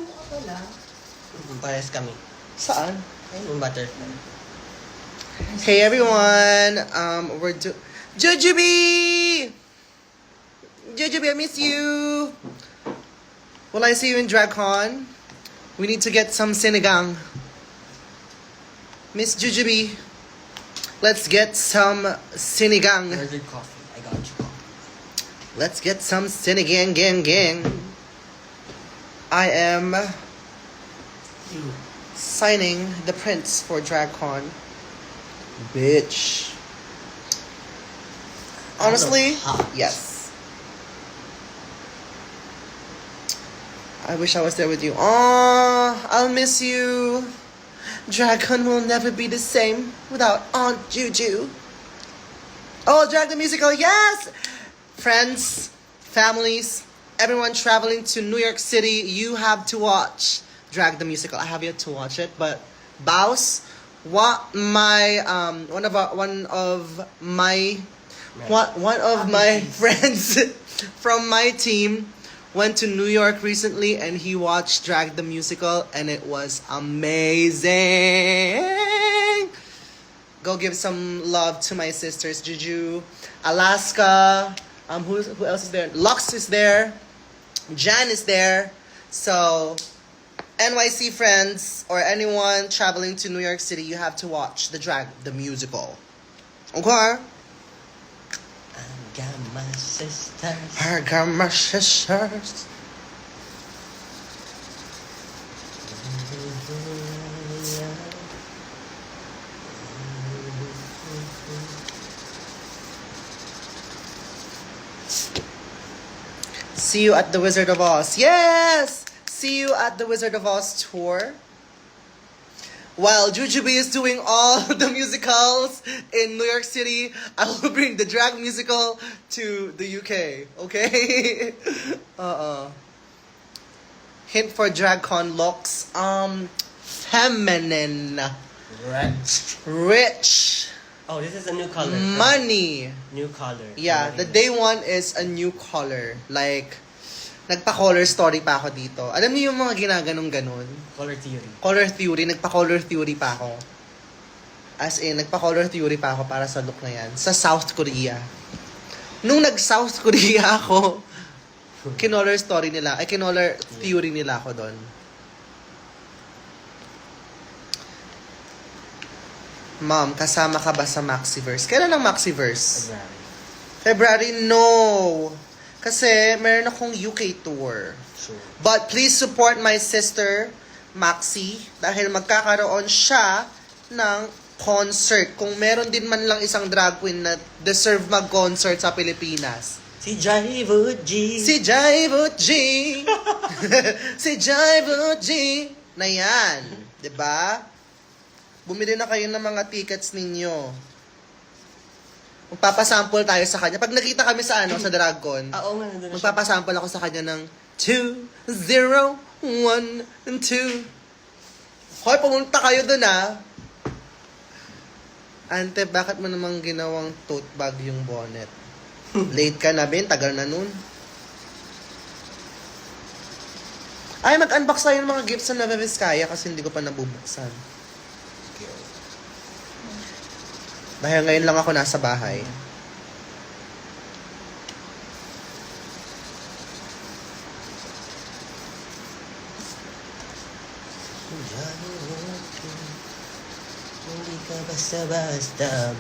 mukha pala. Parehas kami. Saan? Ayun yung butterfly. Hey everyone, we're Jujubee! Jujubee, I miss you! Will I see you in DragCon? We need to get some sinigang. Miss Jujubee, let's get some sinigang. Ordered coffee. I got you coffee. Let's get some sinigang, gang. I am signing the prints for DragCon. Bitch. Honestly, yes. I wish I was there with you. Aw, I'll miss you. DragCon will never be the same without Aunt Juju. Oh, Drag the Musical, yes! Friends, families, everyone traveling to New York City, you have to watch Drag the Musical. I have yet to watch it, but Baus, one of my friends from my team went to New York recently and he watched Drag the Musical and it was amazing. Go give some love to my sisters, Juju, Alaska, who else is there? Lux is there, Jan is there. So NYC friends or anyone traveling to New York City, you have to watch the Drag the Musical. Okay? I got my sisters. I got my sisters. See you at the Wizard of Oz. Yes! See you at the Wizard of Oz tour. While Jujubee is doing all the musicals in New York City, I will bring the drag musical to the UK. Okay? Hint for DragCon looks. Feminine. Rich. Oh, this is a new color. Money. New color. Yeah, the day one is a new color. Like, nagpa-color story pa ako dito. Alam niyo yung mga ginaganong-ganon? Color theory. Color theory, nagpa-color theory pa ako. As in, nagpa-color theory pa ako para sa look na yan. Sa South Korea. Nung nag-South Korea ako, kinolor story nila, ay kinolor theory nila ako doon. Mom, kasama ka ba sa Maxiverse? Kailan ang Maxiverse? February. February, no. Kasi meron akong UK tour. Sure. But please support my sister, Maxi, dahil magkakaroon siya ng concert. Kung meron din man lang isang drag queen na deserve mag-concert sa Pilipinas. Si Jaivo G. Si Jaivo G. Si Jaivo G. Na yan. Diba? Bumili na kayo ng mga tickets ninyo. Magpapasample tayo sa kanya. Pag nakita kami sa sa DragCon, Oo nga, nandun na siya. magpapasample ako sa kanya ng 2, 0, 1, 2. Hoy, pumunta kayo dun Ante, bakit mo namang ginawang tote bag yung bonnet? Late ka na, Ben. Tagal na nun. Ay, mag-unbox tayo ng mga gifts sa Nueva Vizcaya kasi hindi ko pa nabubuksan. Dahil ngayon lang ako nasa bahay. Hindi ka basta-basta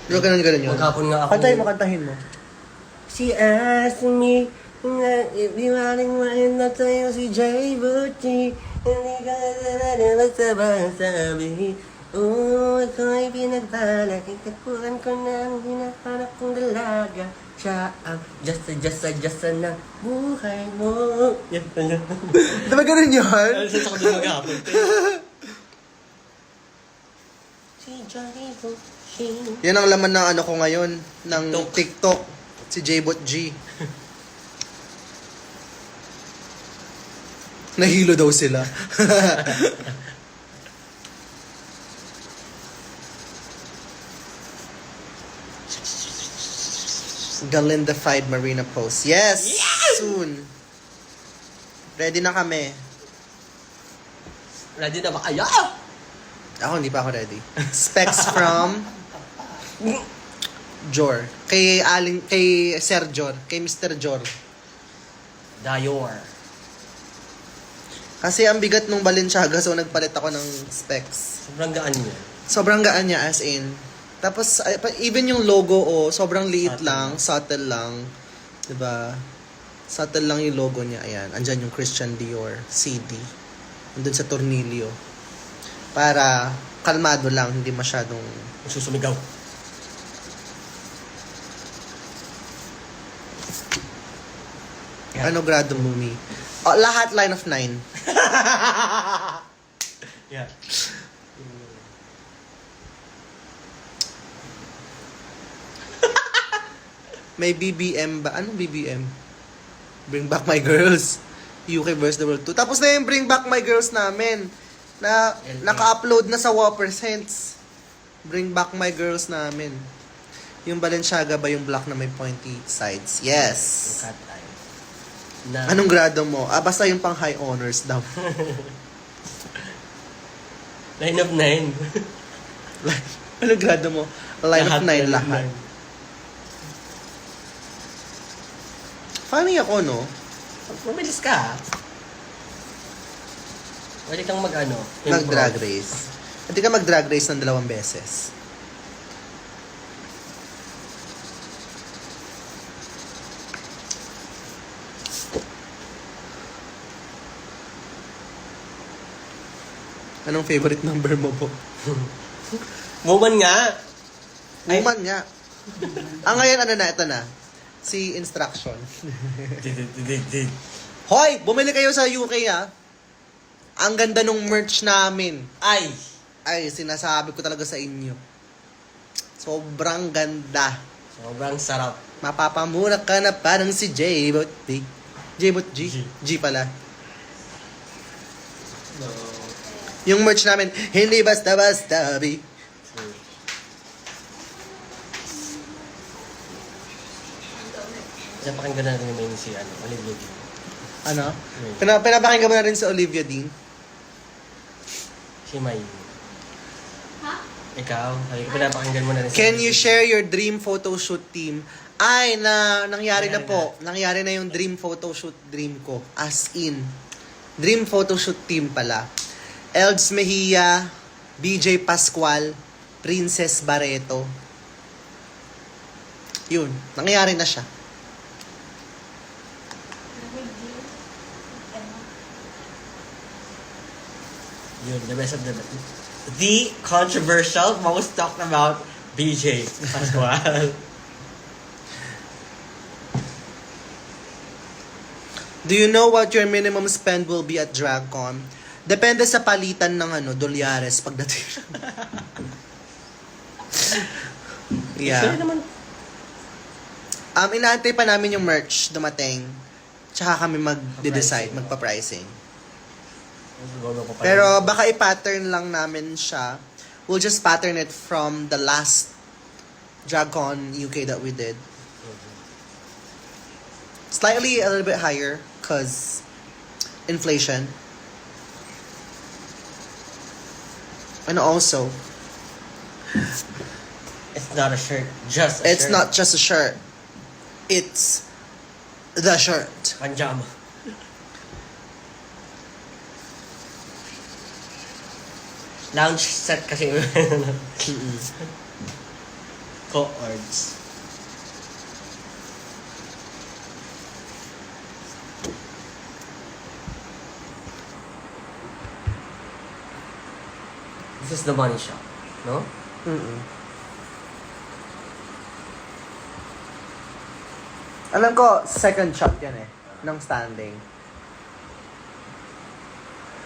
Pero ganun yun. Maghapon nga ako. Kantahin mo. She asked me if you wanna na tayo si Jay Bucci. Hindi ka basta-basta oh, ako'y pinagbalak. Itakuhan ko na ang hinahanap kong dalaga. Siya ang jasa ng buhay mo. Yan pala. Diba ganun yun? Ano sa ko din maghapon? Si Johnny Bucci. Yan ang laman ng ko ngayon, ng TikTok. Si J-Bot G. Nahilo daw sila. Galinda-fied Marina post. Yes! Soon. Ready na kami. Ready na ba kayo? Ako, hindi pa ako ready. Specs from Jor. Kay Sir Jor. Kay Mr. Jor. Dior. Kasi ang bigat nung Balenciaga, so nagpalit ako ng specs. Sobrang gaan niya. Sobrang gaan niya, as in. Tapos, even yung logo, sobrang liit Subtle. lang, subtle lang. Diba? Subtle lang yung logo niya. Ayan, andyan yung Christian Dior CD. Andun sa tornilyo. Para kalmado lang, hindi masyadong... Susumigaw. Yeah. Ano grado mo, Mi? Lahat line of 9. Yeah. May BBM ba? Anong BBM? Bring Back My Girls. UK vs. the World 2. Tapos na yung Bring Back My Girls namin. Na naka-upload na sa Whopper Sense. Bring Back My Girls namin. Yung Balenciaga ba yung black na may pointy sides? Yes. Yung cat eye. Na, Anong grado mo? Basta yung pang high honors daw. 9 of 9. Anong grado mo? Line of 9 9 lahat. Funny ako, no? Mabilis ka, ha? Pwede kang mag-ano? Mag-drag race. Hindi ka mag-drag race ng 2 beses. Anong favorite number mo po? Woman nga! Woman nga. Ngayon, ano na, ito na. Si Instruction. Hoy! Bumili kayo sa UK, ha? Ang ganda nung merch namin. Ay! Ay, sinasabi ko talaga sa inyo. Sobrang ganda. Sobrang sarap. Mapapamura ka na parang si J-Bot B. J-Bot G? G pala. No. Yung merch namin, hindi basta-basta, B. Napakinggan na rin naman si Olivia Dean. Ano? Pinapakinggan mo na rin si Olivia Dean. Si May. Ha? Ikaw? Ay, pinapakinggan mo na rin si Can you share your dream photo shoot team? Ay, nangyari na po. Nangyari na yung dream photo shoot dream ko. As in. Dream photo shoot team pala. Elds Mejia, BJ Pascual, Princess Barreto. Yun. Nangyari na siya. Yun, the best of the best. The controversial, most talked about BJ Pascual. Do you know what your minimum spend will be at DragCon? Depende sa palitan ng dolyares pagdating. Yeah. Actually naman, Inaantay pa namin yung merch dumating. Tsaka kami mag-decide, magpa-pricing. Pero baka i-pattern lang namin siya. We'll just pattern it from the last DragCon UK that we did. Slightly a little bit higher because inflation. And also, it's not a shirt, just a it's shirt. not just a shirt. It's the shirt. Panjama. Lounge set kasi. Co-ords. This is the money shop, no? Alam ko, second shot yan ng standing.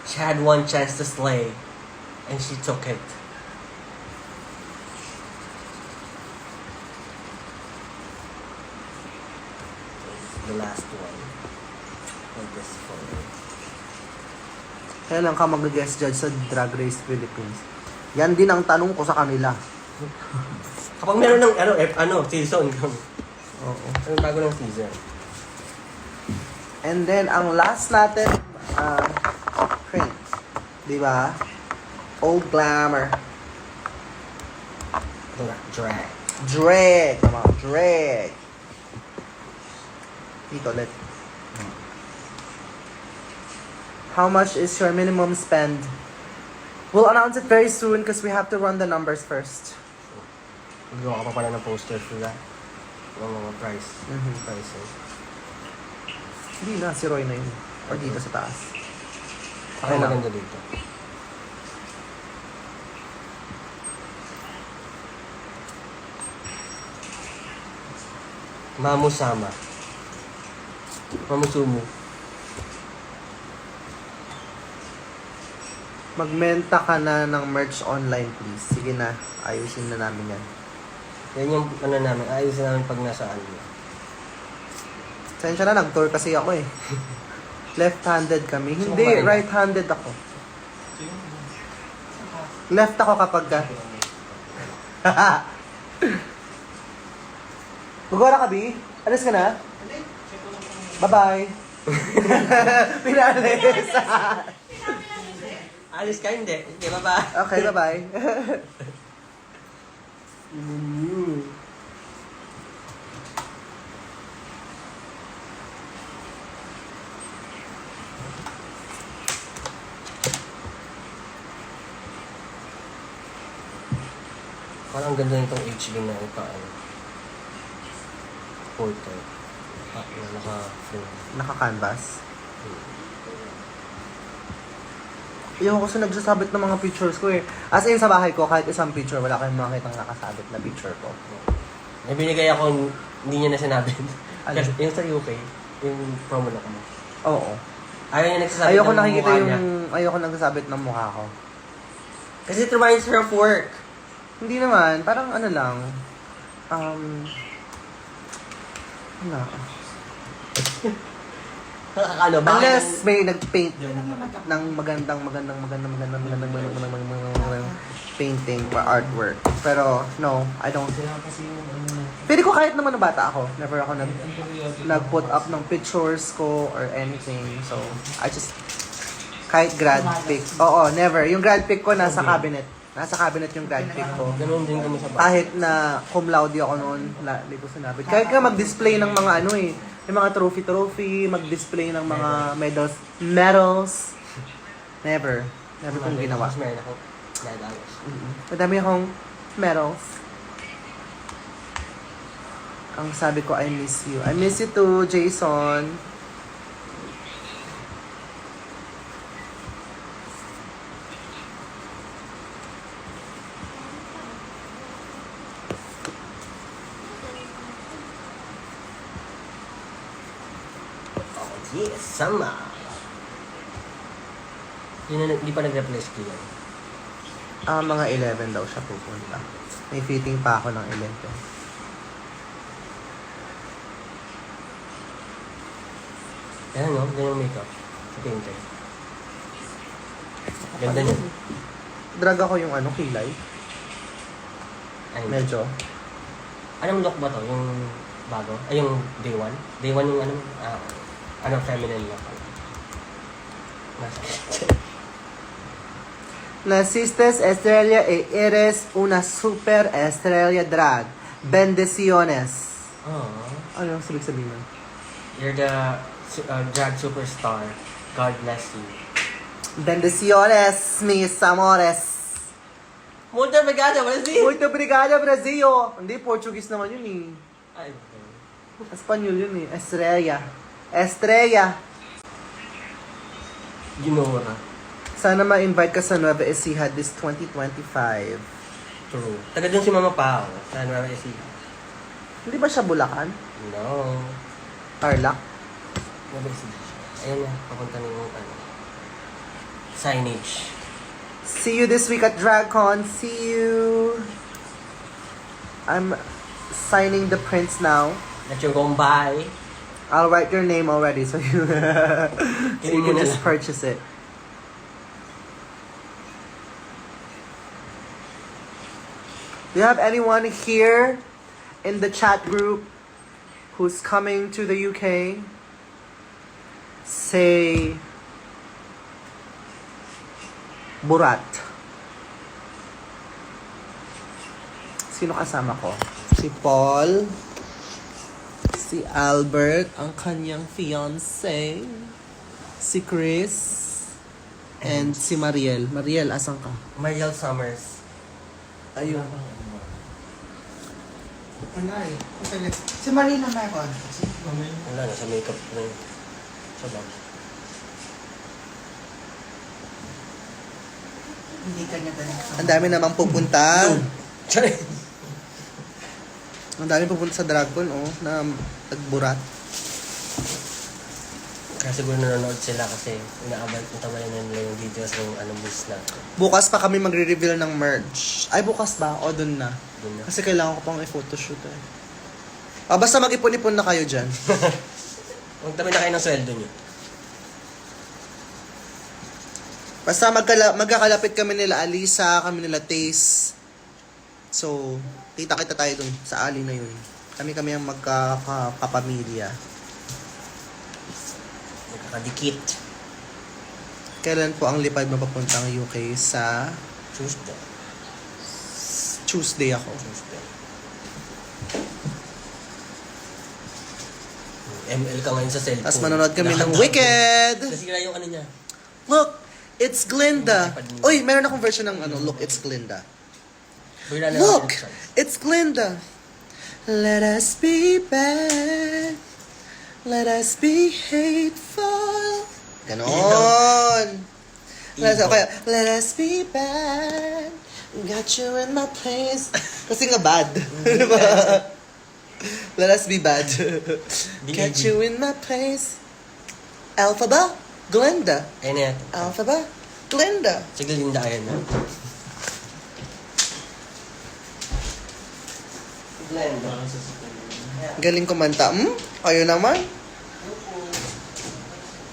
She had one chance to slay, and she took it. This is the last one. And this photo. Kailan ka mag-guest judge sa Drag Race Philippines? Yan din ang tanong ko sa kanila. Kapag meron ng season. Oo. Ano bago ng season? And then, ang last natin print. Diba? Old glamour. Drag. Drag. Come on, drag. Dito ulit. How much is your minimum spend? We'll announce it very soon because we have to run the numbers first. Magawa ka pa pala ng poster for that. Ng mga price. Mhm. Pricing. Hindi na, si Roy na yun. Or dito sa taas. Ako Okay lang. maganda dito. Mamusama. Mamusumu. Magmenta ka na ng merch online, please. Sige na, ayusin na namin yan. Yan yung ano namin, ayusin namin pag nasa ano. Sensya na, nag-tour kasi ako eh. Left-handed kami. Hindi, kumain? right-handed ako. Left ako kapag ka. Magwara ka, Bi? Alis ka na? Bye-bye. Pinalis. Alis ka, hindi. Okay, bye-bye. Okay, bye-bye. Parang ang ganda nitong HB na ito. Ano. Portrait. Naka-frame. Naka-canvas. Ayoko kasi nagsasabit ng mga pictures ko eh. As in, sa bahay ko, kahit isang picture, wala kayong makakitang nakasabit na picture ko. May binigay ako, hindi niya na sinabi. Ano? Kasi yung sa UK, yung promo na kamo. Oo. Ayaw niya nagsasabit Ayoko ng nakikita mukha yung... niya. Ayoko nagsasabit ng mukha ko. Kasi it reminds her of work. Hindi naman, parang ano lang. Ano? Ano ba? Unless may nag-paint ng magandang painting or artwork. Pero, no, I don't. Pwede ko kahit naman na bata ako. Never ako nag-put up ng pictures ko or anything. So, I just, kahit grad pic. Oo, never. Yung grad pic ko nasa cabinet. Nasa cabinet yung grad pic ko. Ganun din kami sa bahay. Kahit na cum laude ako noon, hindi ko sinabit. Kahit ka mag-display ng mga ano eh, yung mga trophy, mag-display ng mga medals. Never. Never kong ginawa. Mas meron ako. Medals. Madami akong medals. Ang sabi ko, I miss you. I miss you too, Jason. Yes, sama. Hindi pa nag-reply si Kian. Mga 11 daw siya pupunta. May fitting pa ako ng 11. Ayan no, ganyan makeup. Sa painter. Ganda niya. Drag ako yung ano, kilay. Ay, Medyo. anong look ba to? Yung bago? Ay, yung day one? Day one yung ano, feminine look. Nasistes Estrella e eres una super estrella drag. Bendiciones. Oh, Ano yung sabihin nun? you're the drag superstar. God bless you. Bendiciones, mis amores. Muito obrigada, Brasil! Muito obrigada, Brasil! Hindi, Portuguese naman yun eh. Ay, okay. Espanyol yun eh. Estrella. Estrella. Ginora. Sana ma-invite ka sa Nueva Ecija this 2025. True. Taga dun si Mama Pao. Sa Nueva Ecija. Hindi ba siya Bulacan? No. Tarlac? Nueva Ecija. Ayun na, papunta na yung signage. See you this week at DragCon. See you. I'm signing the prints now. That you're going by. I'll write your name already so you, so you can just purchase it. Do you have anyone here in the chat group who's coming to the UK? Say Burat. Sino kasama ko? Si Paul. Si Albert, ang kanyang fiancé. Si Chris. And si Mariel. Mariel, asan ka? Mariel Summers. Ayun. Si Marina meron. Wala na, sa makeup na yun. Sa bag. Hindi kanya ganun. Ang dami namang pupunta. Sorry. Ang dami pupunta sa Dragon, na nagburat. Kaya siguro nanonood sila kasi inaabay na nila yung videos ng bus na. Bukas pa kami magre-reveal ng merch. Ay, bukas ba? O, dun na. Dun na. Kasi kailangan ko pang i-photoshoot eh. Basta mag-ipon-ipon na kayo dyan. Magtabi na kayo ng sweldo nyo. Basta magkakalapit kami nila Alisa, kami nila Taze. So, kita-kita tayo dun sa ali na yun. Kami ang magkakapamilya. Magkakadikit. Kailan po ang lipad mapapuntang UK sa Tuesday. Tuesday ako. Tuesday. ML ka ngayon sa cellphone. Tapos manonood kami ng Wicked! Nasira yung ano niya. Look, it's Glinda. Uy, meron akong version ng Look, it's Glinda. Look, it's Glinda. Let us be bad. Let us be hateful. Ganon. Let us be bad. Got you in my place. Kasi nga bad. Diba? Let us be bad. Got you in my place. Alpha ba? Glenda. Ayun na yan. Alpha ba? Glenda. Sige, Linda, ayun na. Glenda. Galing kumanta. Ayun naman.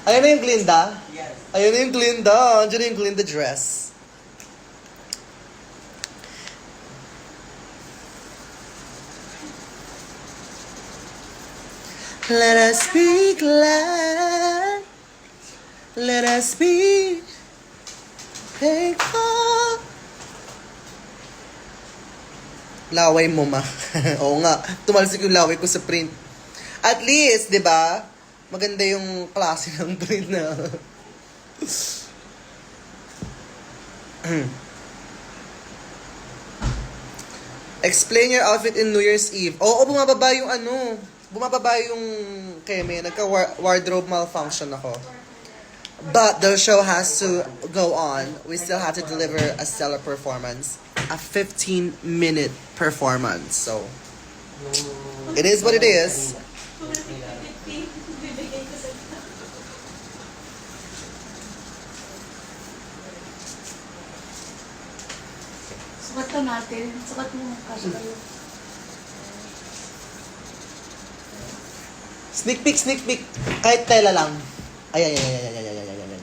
Ayun na yung Glinda? Yes. Ayun na yung Glinda. Andiyan na yung Glinda dress. Let us be glad. Let us be thankful. Laway mo, ma. Oo nga. Tumalsik yung laway ko sa print. At least, di ba? Maganda yung klase ng print na. Explain your outfit in New Year's Eve. Oo, bumababa yung Bumababa yung Keme. Nagka-wardrobe malfunction ako. But the show has to go on. We still have to deliver a stellar performance. A 15-minute performance. So, it is what it is. Sukat ka natin. Sukat mo. Kasya kayo. Sneak peek. Kahit tela lang. Ay.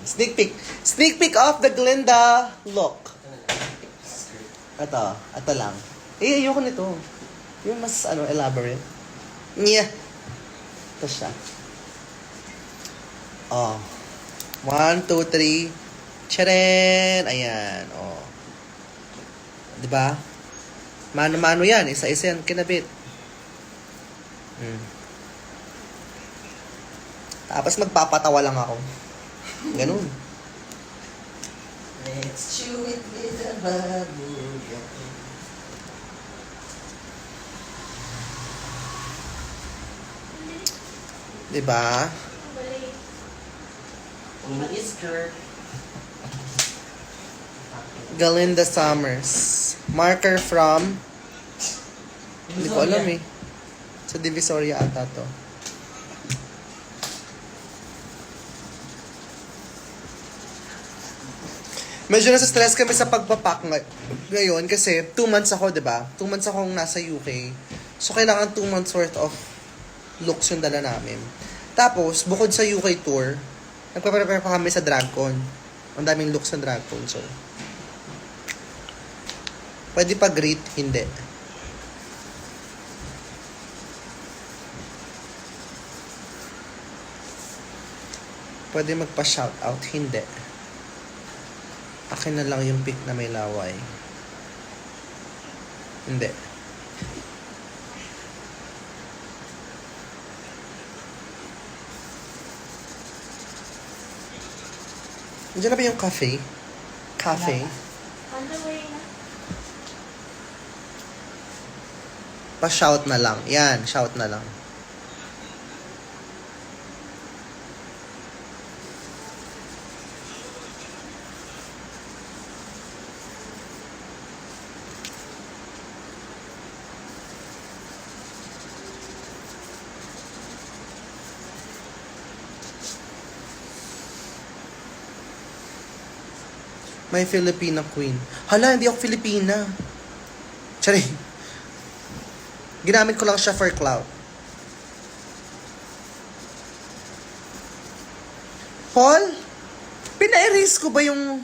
Sneak peek of the Glinda look. Ito lang. Ayoko nito. Yung mas, elaborate. Yeah. Ito siya. 1, 2, 3. Tcharan! Ayan, Diba? Mano-mano yan. Isa-isa yan kinabit. Tapos magpapatawa lang ako. Ganun. Let's chew it with a bubble. Diba? Mini skirt. Galinda Summers. Marker from... Hindi ko alam eh. Sa Divisoria ata to. Medyo nasa stress kami sa pagpapak ngayon kasi 2 months ako, diba? 2 months akong nasa UK. So, kailangan 2 months worth of looks yung dala namin. Tapos, bukod sa UK tour, nagpa-prepare pa kami sa DragCon. Ang daming looks sa DragCon, so... Pwede pa greet? Hindi. Pwede magpa-shoutout? Hindi. Akin na lang yung pick na may laway. Hindi. Nandiyan na ba yung cafe? Cafe? On the way na. Pa-shout na lang. Yan, shout na lang. May Filipina queen. Hala, hindi ako Filipina. Sorry. Ginamit ko lang siya for clout. Paul? Pina-erase ko ba yung...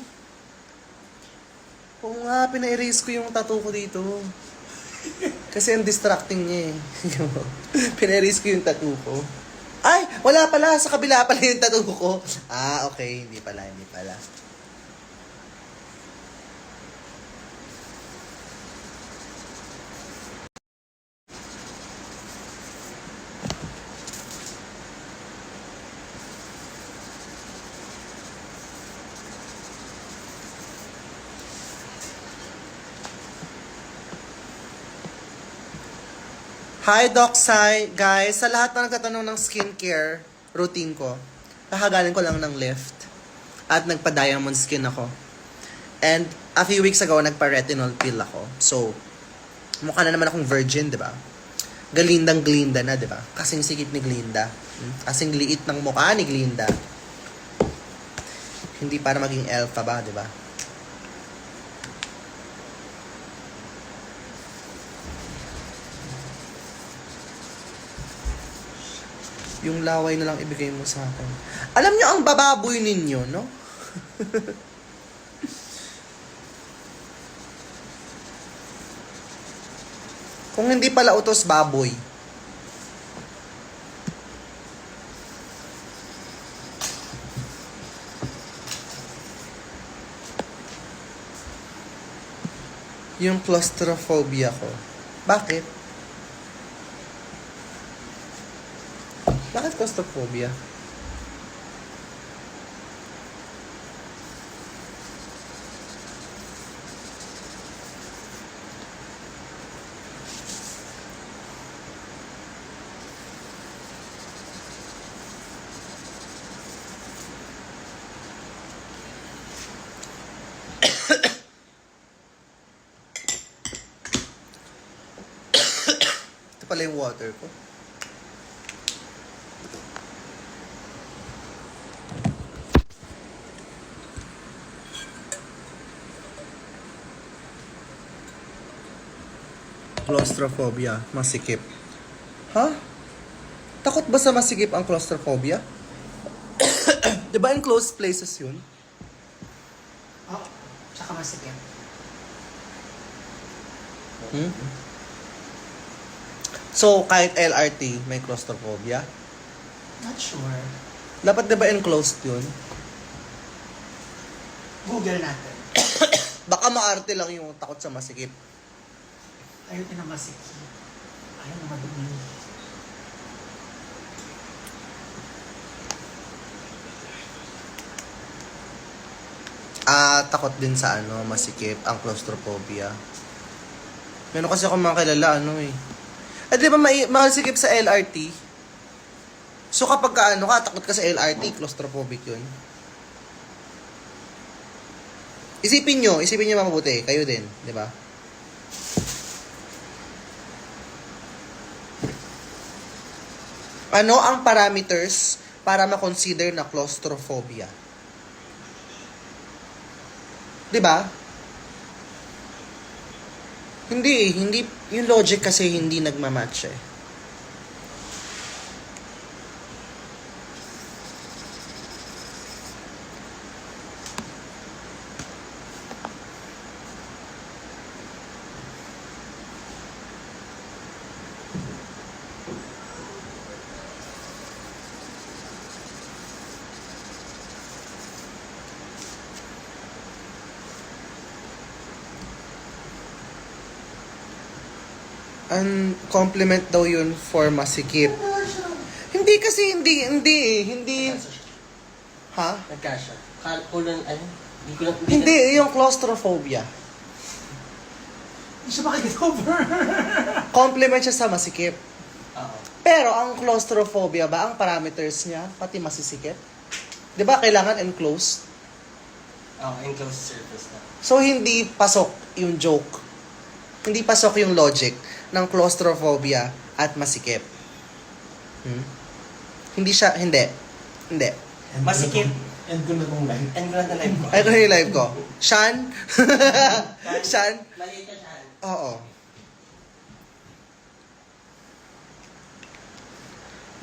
Oo nga, pina-erase ko yung tattoo ko dito. Kasi ang distracting niya eh. Pina-erase ko yung tattoo ko. Ay! Wala pala! Sa kabila pala yung tattoo ko. Ah, okay. Hindi pala, hindi pala. Hi, Doc Sai. Guys, sa lahat na nagtatanong ng skincare routine ko, kakagaling ko lang ng lift. At nagpa-diamond skin ako. And a few weeks ago, nagpa-retinol pill ako. So, mukha na naman akong virgin, di ba? Galindang Glinda na, di ba? Kasing sikip ni Glinda. Kasing liit ng mukha ni Glinda. Hindi para maging elfa ba, di ba? Yung laway na lang ibigay mo sa akin. Alam nyo, ang bababoy ninyo, no? Kung hindi pala utos, baboy. Yung claustrophobia ko. Bakit? Bakit claustrophobia? Ito pala yung water ko. Claustrophobia, masikip. Ha? Takot ba sa masikip ang claustrophobia? Di ba in closed places yun? Oo. Tsaka masikip. So, kahit LRT, may claustrophobia? Not sure. Dapat di ba enclosed yun? Google natin. Baka maarte lang yung takot sa masikip. Ayaw din na masikip. Ayaw na madumi. Takot din sa masikip, ang claustrophobia. Meron kasi akong mga kilala, di ba masikip sa LRT? So kapag takot ka sa LRT, claustrophobic yun. Isipin nyo mabuti, kayo din, di ba? Ano ang parameters para ma-consider na claustrophobia? Di ba? Hindi, yung logic kasi hindi nagmamatch eh. Ang compliment daw yun for masikip. Hindi kasi, hindi. Ha? Nagkasya. Kulang, ano? Hindi ko lang, Hindi, yung claustrophobia. Hindi siya makikita over. Compliment siya sa masikip. Oo. Pero ang claustrophobia ba, ang parameters niya, pati masisikip? Di ba kailangan enclosed? Oo, enclosed surface na. So, hindi pasok yung joke. Hindi pasok yung logic ng claustrophobia at masikip. Hindi siya, hindi. Masikip. End ko na tong live. End ko lang na live ko. Ay, ito yung live ko. Shan? Shan? Maliit ka siya. Oo.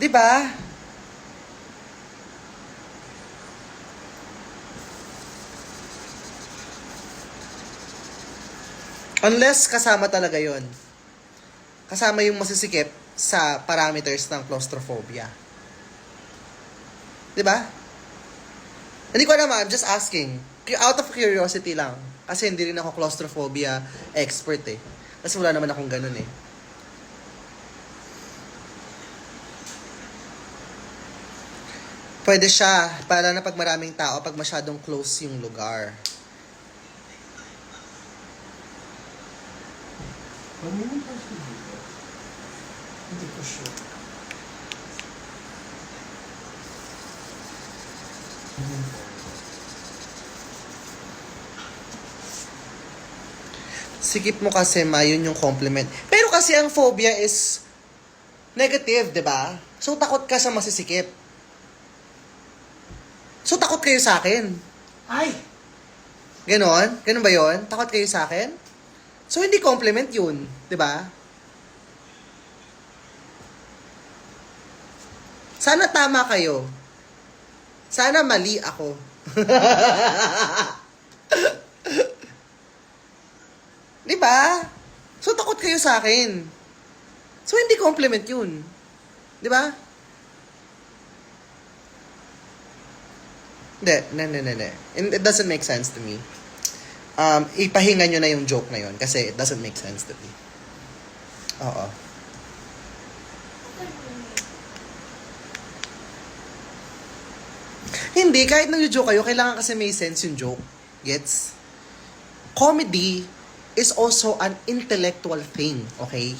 Di ba? Unless kasama talaga yon. Kasama yung masisikip sa parameters ng claustrophobia. Di ba? Hindi ko alam, I'm just asking. Out of curiosity lang. Kasi hindi rin ako claustrophobia expert eh. Kasi wala naman akong ganun eh. Pwede siya, para na pag maraming tao, pag masyadong close yung lugar. Hindi ko sure. Sikip mo kasi, ma, yun yung compliment. Pero kasi ang phobia is negative, di ba? So, takot ka sa masisikip. So, takot kayo sa akin. Ay! Ganon? Ganon ba yun? Takot kayo sa akin? So, hindi compliment yun. Di ba? Sana tama kayo. Sana mali ako. Di ba? So, takot kayo sa akin. So, hindi compliment yun. Di ba? Hindi. It doesn't make sense to me. Ipahinga nyo na yung joke na yun kasi it doesn't make sense to me. Oo. Hindi, kahit nag-joke kayo, kailangan kasi may sense yung joke. Gets? Comedy is also an intellectual thing, okay?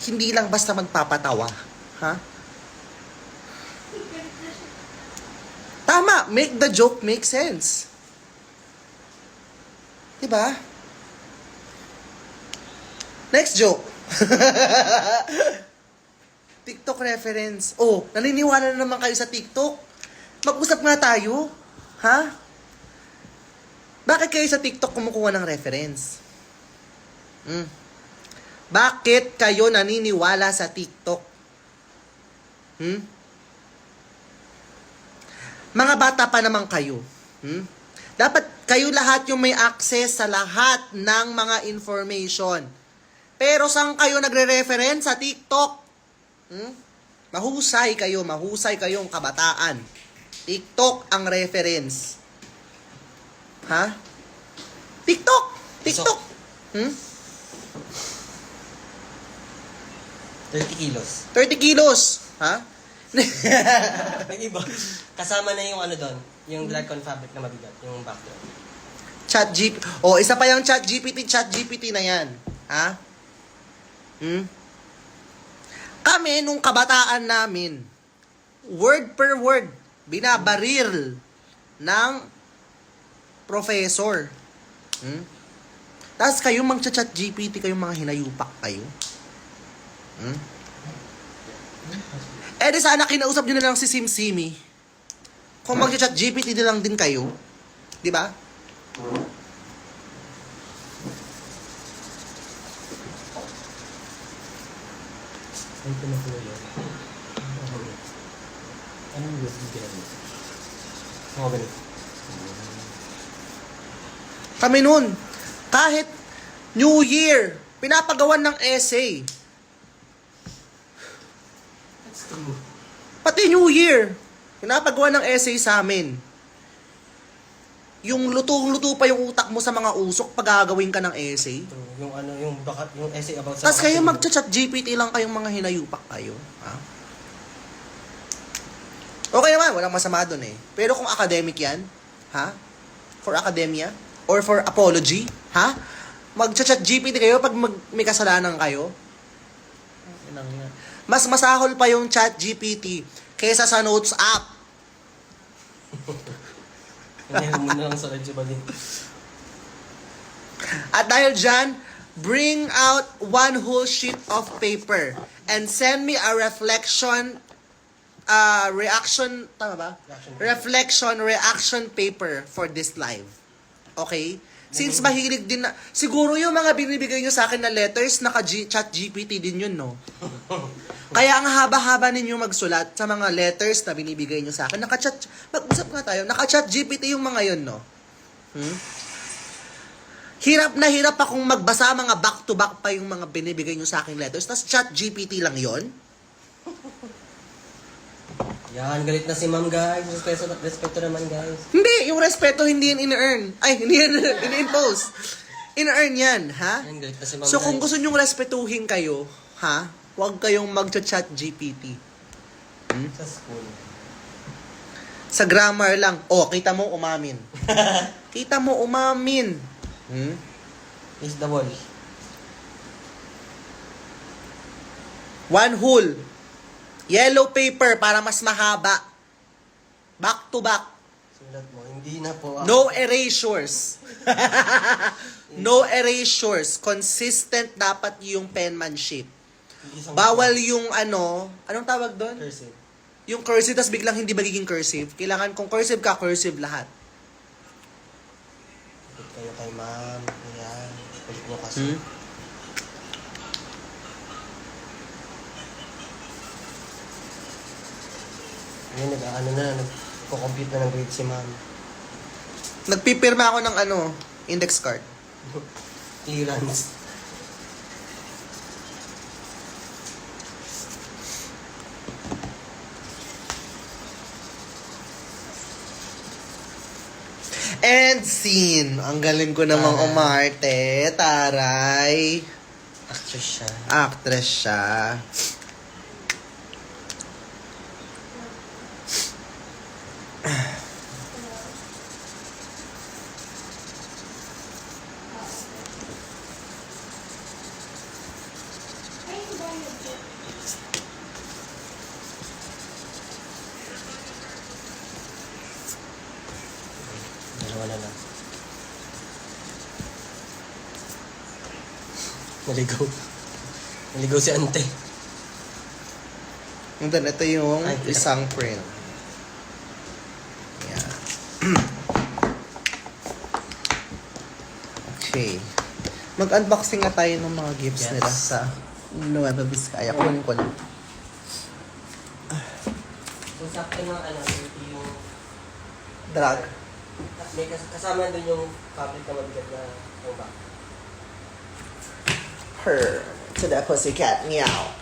Hindi lang basta magpapatawa. Ha? Tama, make the joke make sense. Diba? Next joke. TikTok reference. Oh, naniniwala na naman kayo sa TikTok? Mag-usap nga tayo. Ha? Bakit kayo sa TikTok kumukuha ng reference? Bakit kayo naniniwala sa TikTok? Mga bata pa naman kayo. Dapat kayo lahat yung may access sa lahat ng mga information. Pero saan kayo nagre-reference sa TikTok? Mahusay kayong kabataan. TikTok ang reference. Ha? TikTok! 30 kilos. 30 kilos. Ha? Nag-iba. Kasama na yung ano doon, yung Dragon fabric na mabigat, yung background. Isa pa yung chat GPT na yan. Ha? Kami, nung kabataan namin, word per word, binabaril ng professor. Tapos kayo mag-chat GPT, kayong mga hinayupak kayo. Eh di sana kinausap nyo na lang si Simsimi. Kung mag-chat GPT na lang din kayo. Di ba? Ay, pinapulo yun. Anong yun? Hindi ginagawa. Mga ganito. Kami nun, kahit New Year, pinapagawan ng essay. That's true. Pati New Year, pinapagawa ng essay sa amin. Yung lutong-luto pa yung utak mo sa mga usok pag gagawin ka ng essay. Yung ano, yung essay about sa... Tapos kayo magchat-chat GPT lang kayong mga hinayupak kayo. Ha? Okay naman, walang masama dun eh. Pero kung academic yan, ha? For academia? Or for apology? Ha? Magchat-chat GPT kayo pag may kasalanan kayo? Mas masahol pa yung chat GPT kaysa sa notes app. Ngayon mo na lang sa radyo ba din? At dahil dyan, bring out one whole sheet of paper and send me a reaction, tama ba? Reaction paper for this live. Okay? Since mahilig din na, siguro yung mga binibigay nyo sa akin na letters, naka-chat GPT din yun, no? Kaya ang haba-haba ninyo magsulat sa mga letters na binibigay nyo sa akin. Mag-usap nga tayo, naka-chat GPT yung mga yun, no? Hirap na hirap akong magbasa, mga back-to-back pa yung mga binibigay nyo sa akin letters, tas chat GPT lang yon. Yan, galit na si ma'am guys. Respeto naman guys. Hindi, yung respeto hindi yan in-earn. Ay, hindi yan in-impose. In-earn yan, ha? Yan, galit na si ma'am So guys. kung gusto nyong respetuhin kayo, ha? Huwag kayong mag-chat GPT. Sa school. Sa grammar lang. Oh, kita mo umamin. Kita mo umamin. Is the wall. One whole. Yellow paper para mas mahaba. Back to back. Sulat mo, hindi na po ako. No erasures. No erasures. Consistent dapat yung penmanship. Bawal yung anong tawag doon? Cursive. Yung cursive, tas biglang hindi magiging cursive. Kailangan kung cursive ka, cursive lahat. Ikot kayo kay ma'am. Ayan. Kulit mo kasi. Ngayon, nagko-compute na ng grade si ma'am. Nagpipirma ako ng index card. Clearance. And scene. Ang galing ko namang Taray. umarte. Taray. Actress siya. Actress siya. Dalawa na lang. Naligaw. Naligaw si ante. And then, ito yung Ay, isang print. Yan. Okay. Mag-unboxing na tayo ng mga gifts Yes. nila sa Nueva Vizcaya. Kunin ko lang. So, sakto ng yung... Drag. May kasama doon yung fabric na mabigat na baba. Her to the pussycat meow.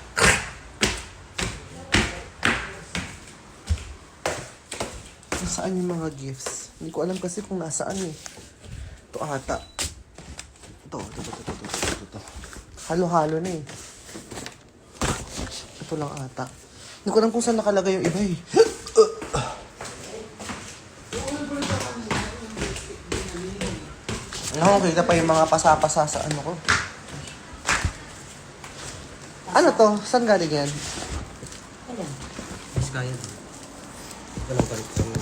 Nasaan yung mga gifts? Hindi ko alam kasi kung nasaan eh. Ito ata. Ito. Halo-halo na eh. Ito lang ata. Hindi ko alam kung saan nakalagay yung iba eh. Kita pa yung mga pasa-pasa sa ano ko. Ano to? Saan galing yan? Mas kaya. Walang balik kami.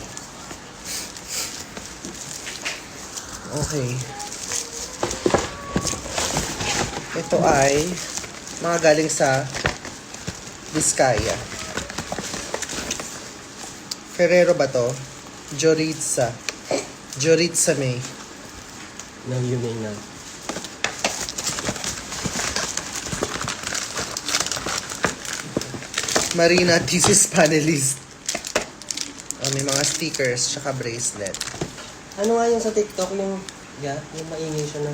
Okay. Ito ay mga galing sa Vizcaya. Ferrero ba to? Joritza. Joritza May. Now you may know. Marina thesis panelist. Oh, may mga stickers, tsaka bracelet. Ano nga yung sa TikTok yung... Yeah, yung maingay siya na...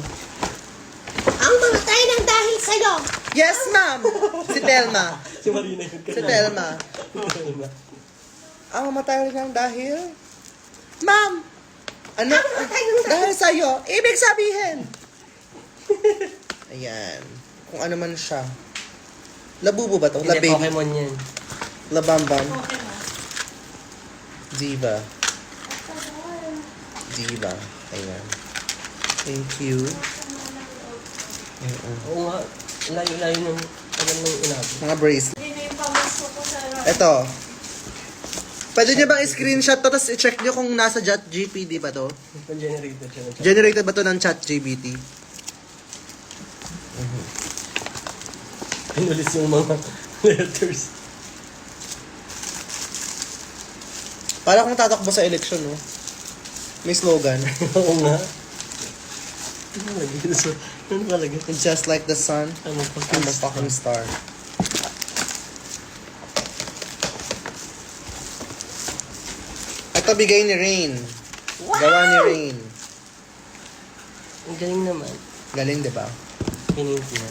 Ang mamatay ng dahil sa'yo! Yes, ma'am! Si Telma. Si Marina yun. Si Telma. Ang mamatay ng dahil? Ma'am! Ano? Dahil sa'yo, ibig sabihin. Ayan. Kung ano man siya. Labubo ba to? Hindi, Lababy? Pokemon yan. Labamban? Okay na. Diva. Diva. Ayan. Thank you. Oo nga. Layo-layo ng tagal ng inabot. Mga bracelet. Hindi na yung pamasko ko sa Ito. Pwede niyo bang i-screenshot to tapos i-check niyo kung nasa ChatGPT ba to? Generated siya ng chat. Generated ba to ng ChatGPT? Pinulis yung mga letters. Para kung tatakbo sa election, no? May slogan. Oo nga. Ano lagi? Ano talaga? Just like the sun, Ano pa? I'm a fucking star. Ito bigay ni Rain. Gawa ni Rain. Ang galing naman. Galing, di ba? Pinint niya.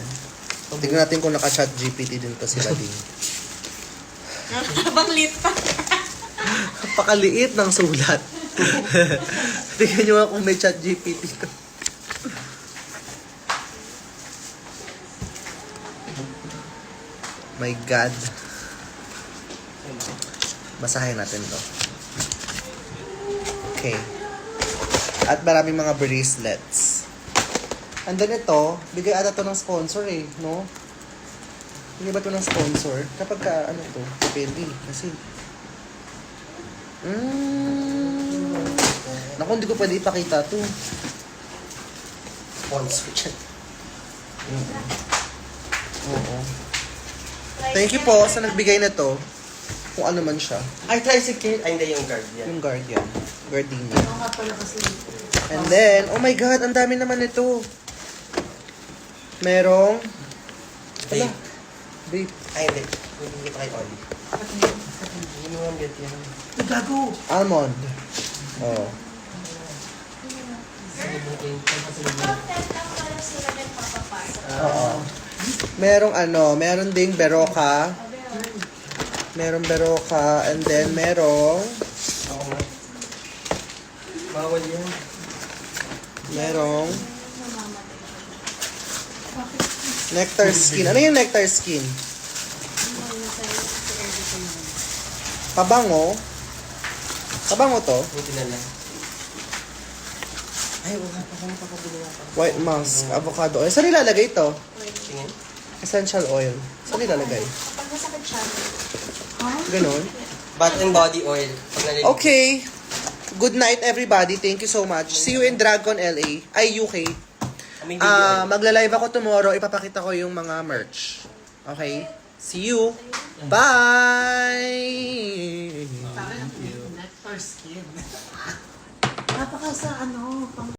Tignan natin kung naka-chat GPT din to sila din. Habang lit pa. Napakaliit ng sulat. Tingnan nyo nga kung may chat GPT to. My God. Basahin natin to. Okay. At maraming mga bracelets. And then ito, bigay ata to ng sponsor eh, no? Bigay ba to ng sponsor? Kapag ka, ano to, depende. Kasi, naku, hindi ko pwede ipakita to. Sponsor chat. Oo. Thank you po sa nagbigay na to. Kung ano man siya. Ay, tricycle. Ay, hindi yung guard yan. Yung guardian. Gardenia. Oo nga pala kasi. And then, oh my God, ang dami naman nito. Merong, Vape. vape. Ay, hindi. Hindi kita kay Oli. Hindi mo nga bet yan. Gago! Almond. Oh. Oo. Merong ano, meron ding Berocca. Merong Berocca. And then, merong, Oo nga. Bawal yan. merong nectar skin. Ano yung nectar skin? Pabango. Pabango to. Buti na lang. Ay, wala pa kami papabili nga pa. White musk, avocado oil. Saan nilalagay ito? Tingin. Essential oil. Saan nilalagay? Pag nasakit siya. Ganon. Bath and body oil. Pag nalilig. Okay. Good night, everybody. Thank you so much. See you in Dragon LA. Ay, UK. Aming video oil. Magla-live ako tomorrow. Ipapakita ko yung mga merch. Okay? See you. Bye! Nectar skin. Napaka sa ano, pang